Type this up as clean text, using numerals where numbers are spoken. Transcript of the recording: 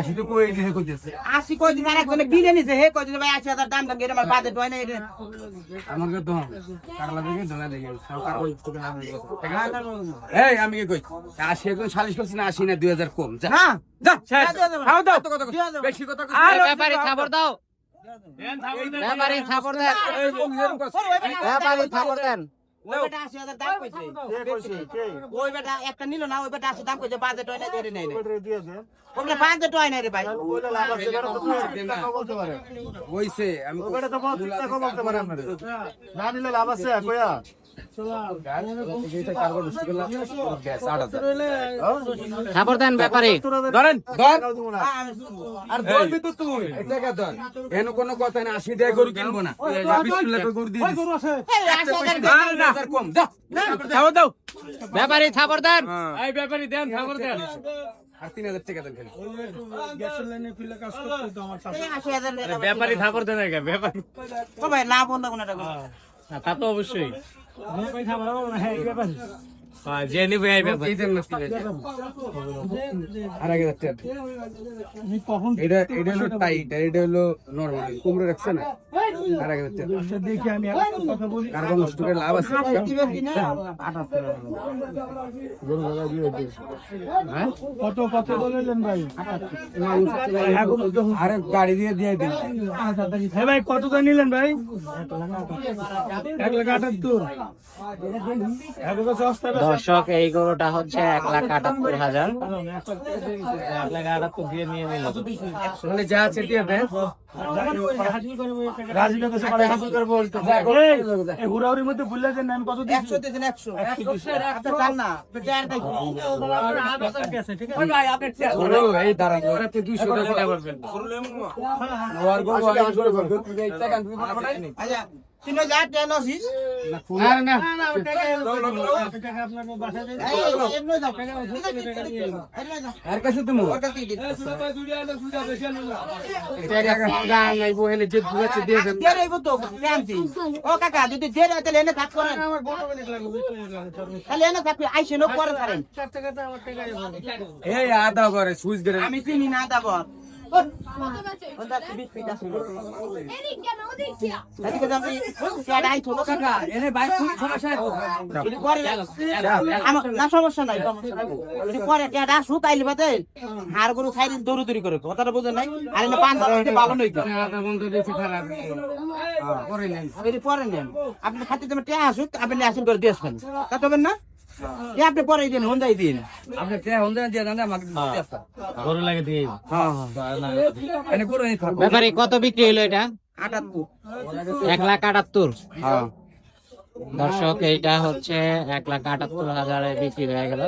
80 তো কই দিছে কইতেছে 80 কই দিন আর একজনে কিনে নিছে হে কই দিছে ভাই 80,000 দাম দাম আমার বাজেট হয় না এটা আমার কে তো কারলা দেখে ধলা দেখে সরকার কই তোকে না এই আমি কি কই 80 একজন 40 করছিস না 80 না 2000 কম যা না যা খাও দাও বেশি কথা আর ব্যাপারী খবর দাও ব্যাপারী খবর দেন ব্যাপারী খবর দেন ওই বেটা 80,000 দাম কইছে ওই বেটা একটা নিল না ওই বেটা 80 দাম কইছে বাজেট হয় না ধরে নেই ওটা বাজেট হয় না রে ভাই হইছে আমি ওটা তো বহুত টাকা বলতে পারে আপনাদের না নিলে লাভ আছে কইয়া খবর দেন ব্যাপারী ধরেন ধর আর ধরবি তো তুই টাকা ধর এন কোনো কথা না 80 টাকা গরু কিনবো না 20 টাকা গরু দিয়ে দিস না কম যা খাও দাও ব্যাপারী খবর দেন এই ব্যাপারী দেন খবর দেন আর 3000 টাকা দেন খালি গ্যাসের লাইনে ফিলে কাজ করতে তো আমার 80,000 ব্যাপারী খবর দেন আগে ব্যাপারী ও ভাই না বন্ধ কোনটা তা তো অবশ্যই কই খাবার না এই ব্যাপার যে নিবে এই ব্যাপারী এই দেন না আর আগে যাচ্ছে আমি কখন এটা হলো টাইট এটা হলো নরমাল কুমড়ো রাখছে না আর আগে যাচ্ছে আচ্ছা দেখি আমি একটা কথা বলি কার্বন নষ্ট করে লাভ আছে হ্যাঁ কত কত বললেন ভাই আরে গাড়ি দিয়ে দিয়ে দিন হ্যাঁ ভাই কত করে নিলেন ভাই 1,78,000 এত সস্তা দর্শক এই গরুটা হচ্ছে 1,78,000 1,78,000 দিয়ে নিয়ে নিল মানে যা আছে দিয়ে দেন রাজি লোক এসে হাসিল করে বলতো এই হুড়াহুড়ির মধ্যে ভুলে যান আমি কত দিচ্ছি 100 দিছেন 100 আপনি চান না বেটার দেখি ভাই আপনি এই দাঁড়ান ওরা তো 200 টাকা বলবেন ওর গো এই টাকা তুমি আচ্ছা 3000 টাকা নছিস না আপনাকে বাসা দিয়ে আর কাছে তুমি টাকা নাই বহেলে যে দুয়াছে দিয়ে দেন ও কাকা যদি যে রাতে এনে কাজ করেন আমার বড় মিনিট লাগবে তাহলে এনে থাকবে আইসে নো করে ছাড়েন 4 টাকাটা আমার টাকাই বলে এই আদা করে সুইচ করে আমি চিনি না দাব সমস্যা নাই হার গরু খাই দৌড়ি করে কথাটা বোঝেন নাই আর পান ভালো নই আদা বন্ধ দিয়েছে খারাপ করে নেন পরে নেন আপনি খাতে তুমি টেয়া আসুক আপনি আসুন করে দিয়ে আসবেন তা তবেন না আপনি পরে দিন হন্দাই দিন আপনি তে হন্ডা দিয়ে দেন আমাকে দিতে আসতা গরু লাগে দিয়ে হ্যাঁ এনে করে নি থাকবে ব্যাপারী কত বিক্রি হলো এটা 78 1,78,000 হ্যাঁ দর্শক এইটা হচ্ছে 1,78,000 বিক্রি হয়ে গেল